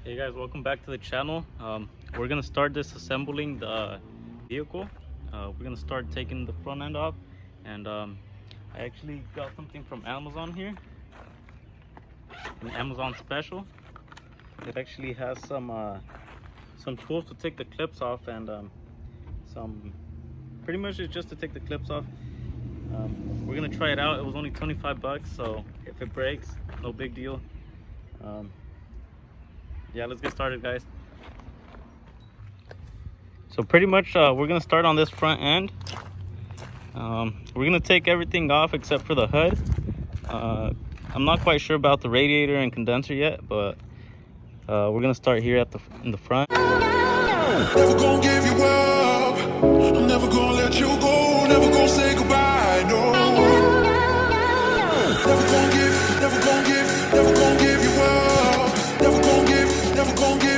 Hey guys, welcome back to the channel. We're gonna start disassembling the vehicle. We're gonna start taking the front end off, and I actually got something from Amazon here, an Amazon special. It actually has some tools to take the clips off, and pretty much it's just to take the clips off. We're gonna try it out. It was only 25 bucks, so if it breaks, no big deal. Yeah, let's get started, guys. So pretty much we're gonna start on this front end. We're gonna take everything off except for the hood. I'm not quite sure about the radiator and condenser yet, but we're gonna start here in the front. Never gonna give you up. I'm never gonna let you go. Never gonna say goodbye. No. Never gonna give, never gonna give, never gonna give you up. Never gonna give, never gonna give.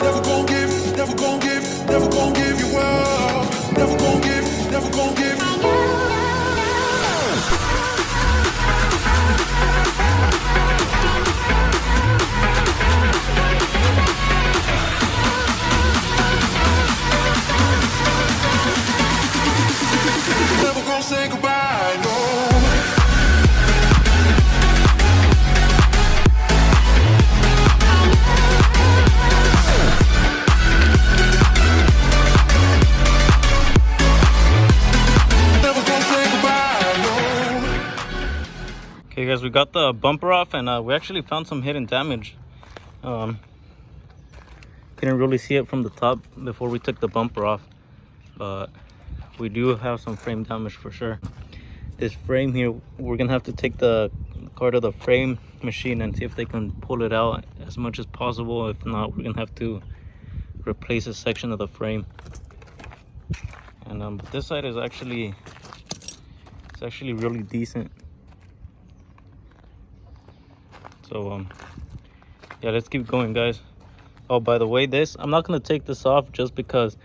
Never gonna give, never gonna give, never gonna give you up. Never gonna give, never gonna give. Never gonna say goodbye, no. Okay guys, we got the bumper off, and we actually found some hidden damage. Couldn't really see it from the top before we took the bumper off, but we do have some frame damage for sure. This frame here, we're gonna have to take the car to the frame machine and see if they can pull it out as much as possible. If not, we're gonna have to replace a section of the frame. And this side is actually really decent. So yeah, let's keep going, guys. Oh, by the way, I'm not gonna take this off just because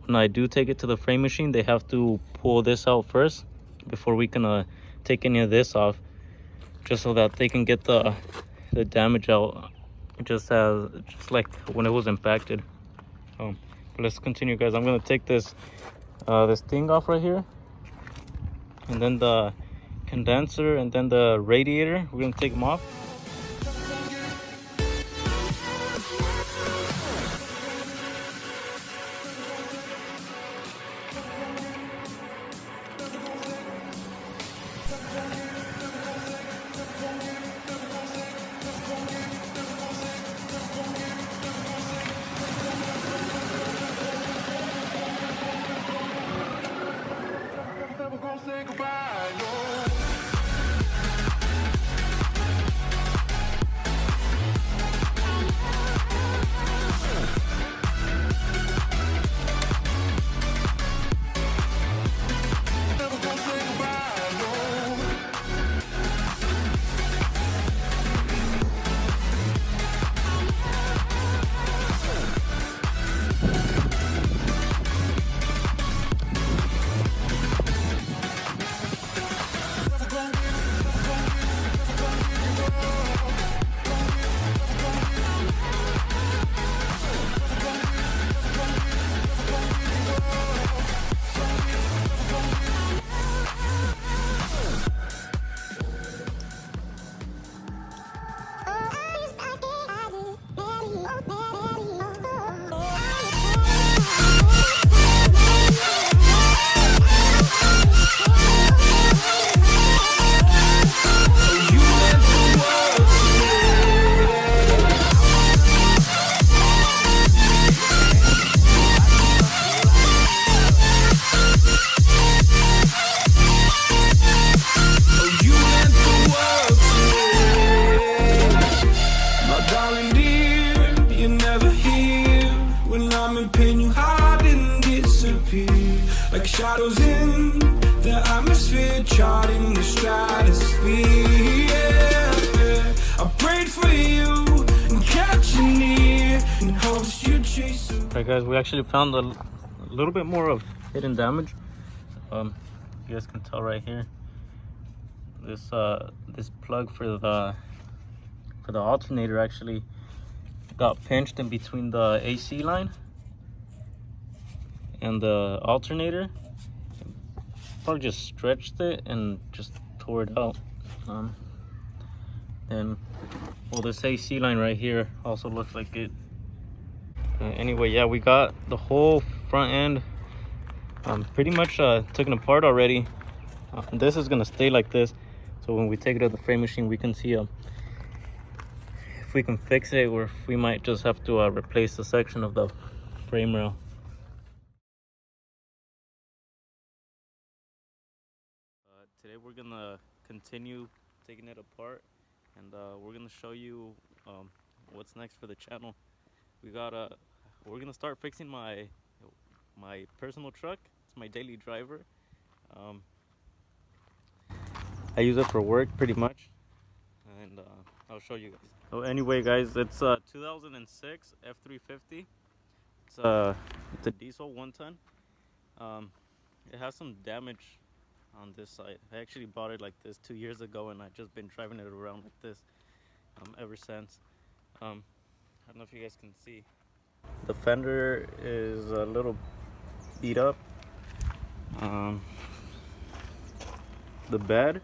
when I do take it to the frame machine, they have to pull this out first before we can take any of this off, just so that they can get the damage out just like when it was impacted. But let's continue, guys. I'm gonna take this thing off right here, and then the condenser, and then the radiator. We're gonna take them off. Never gonna say goodbye, no. Never gonna say goodbye, no. Like shadows in the atmosphere, charting the stratosphere. Yeah. I prayed for you and kept you near in hopes you'd chase. Alright guys, we actually found a little bit more of hidden damage. You guys can tell right here. This plug for for the alternator actually got pinched in between the AC line and the alternator. Probably just stretched it and just tore it out. And well, this AC line right here also looks like it. Anyway, yeah, we got the whole front end pretty much taken apart already. This is gonna stay like this, so when we take it to the frame machine, we can see if we can fix it, or if we might just have to replace the section of the frame rail. Today we're gonna continue taking it apart, and we're gonna show you what's next for the channel. We're gonna start fixing my personal truck. It's my daily driver. I use it for work pretty much, and I'll show you guys. So anyway, guys, it's 2006 F350. It's a diesel 1-ton. It has some damage on this side. I actually bought it like this 2 years ago, and I've just been driving it around like this ever since. I don't know if you guys can see. The fender is a little beat up. The bed,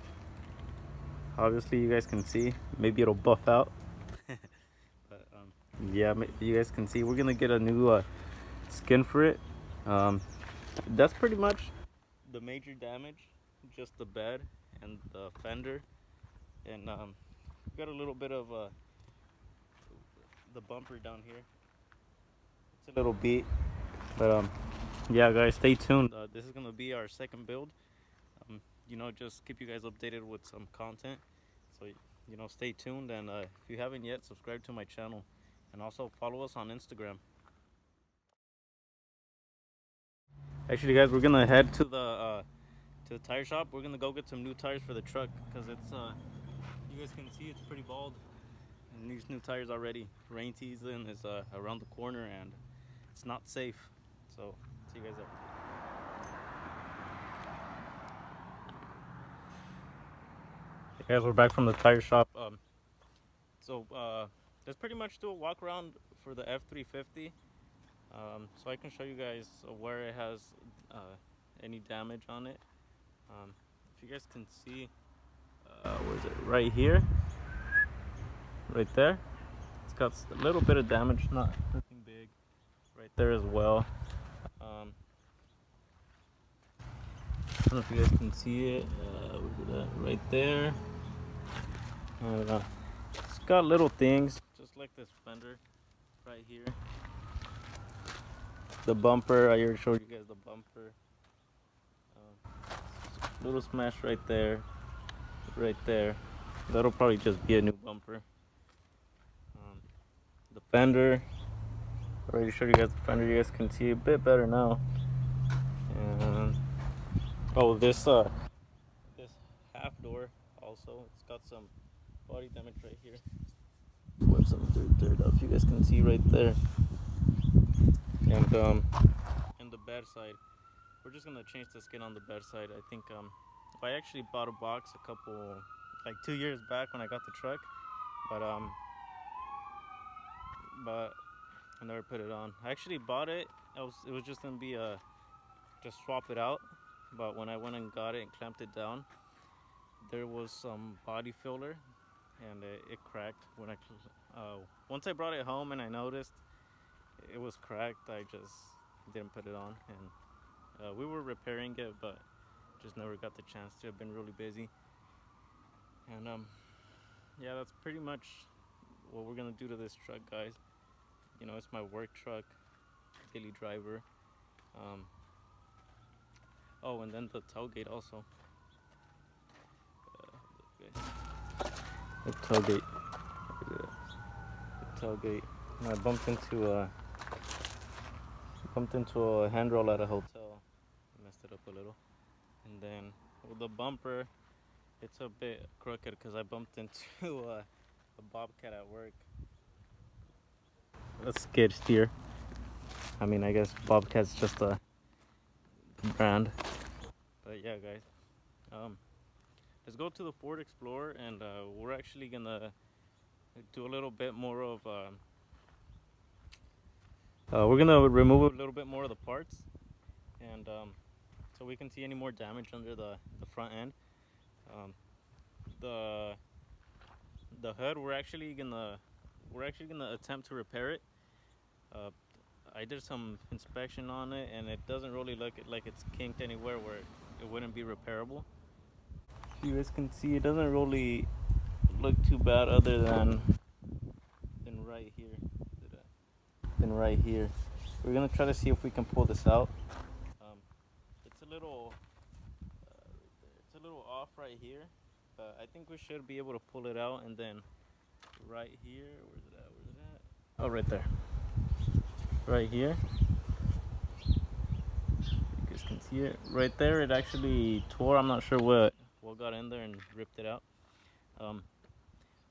obviously you guys can see. Maybe it'll buff out. But yeah, you guys can see. We're gonna get a new skin for it. That's pretty much the major damage, just the bed and the fender. And got a little bit of the bumper down here. It's a little beat, but yeah, guys, stay tuned. This is gonna be our second build. You know, just keep you guys updated with some content, so you know, stay tuned. And if you haven't yet, subscribe to my channel, and also follow us on Instagram. Actually, guys, we're gonna head to the tire shop. We're gonna go get some new tires for the truck, because it's you guys can see it's pretty bald, and these new tires already. Rain season is around the corner, and it's not safe. So see you guys there. Hey guys, we're back from the tire shop. Let's pretty much do a walk around for the F350, so I can show you guys where it has any damage on it. If you guys can see, where is it? Right here, right there. It's got a little bit of damage, nothing big. Right there as well. I don't know if you guys can see it. Right there. It's got little things, just like this fender right here. The bumper, I already showed you guys the bumper. Little smash right there, right there. That'll probably just be a new bumper. The fender, I already showed you guys the fender. You guys can see a bit better now. And oh, this half door also, it's got some body damage right here. Wipe some dirt off. You guys can see right there. And the bed side, we're just gonna change the skin on the bed side. I think I actually bought a box like 2 years back when I got the truck, but I never put it on. I actually bought it. It was just gonna be just swap it out, but when I went and got it and clamped it down, there was some body filler, and it cracked when once I brought it home and I noticed it was cracked. I just didn't put it on, and we were repairing it, but just never got the chance to. I've been really busy, and yeah, that's pretty much what we're gonna do to this truck, guys. You know, it's my work truck, daily driver. Oh, and then the tailgate also. The tailgate. The tailgate. And I bumped into a handrail at a hotel. I messed it up a little. And then with the bumper, it's a bit crooked because I bumped into a bobcat at work. A skid steer. I mean, I guess Bobcat's just a brand. But yeah, guys. Let's go to the Ford Explorer, and we're actually gonna do a little bit more of. We're gonna remove a little bit more of the parts, and so we can see any more damage under the front end. The hood, we're actually gonna attempt to repair it. I did some inspection on it, and it doesn't really look like it's kinked anywhere where it wouldn't be repairable. You guys can see it doesn't really look too bad, other than right here. Then right here, we're gonna try to see if we can pull this out. It's a little off right here, but I think we should be able to pull it out. And then right here, where's it at? Oh, right there. Right here, you guys can see it right there. It actually tore. I'm not sure what got in there and ripped it out.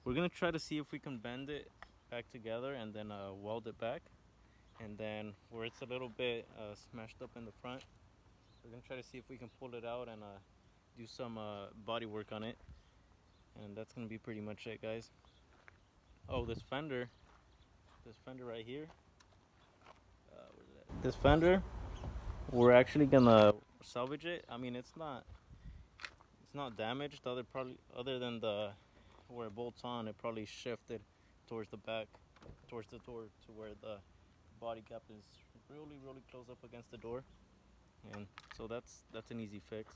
We're gonna try to see if we can bend it back together and then weld it back. And then where it's a little bit smashed up in the front, we're gonna try to see if we can pull it out and do some body work on it. And that's gonna be pretty much it, guys. Oh, this fender right here, this fender, we're actually gonna salvage it. I mean, it's not damaged, other than where it bolts on. It probably shifted towards the back, towards the door, to where the body cap is really close up against the door. And so that's an easy fix.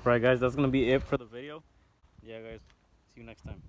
Alright guys, that's gonna be it for the video. Yeah guys, see you next time.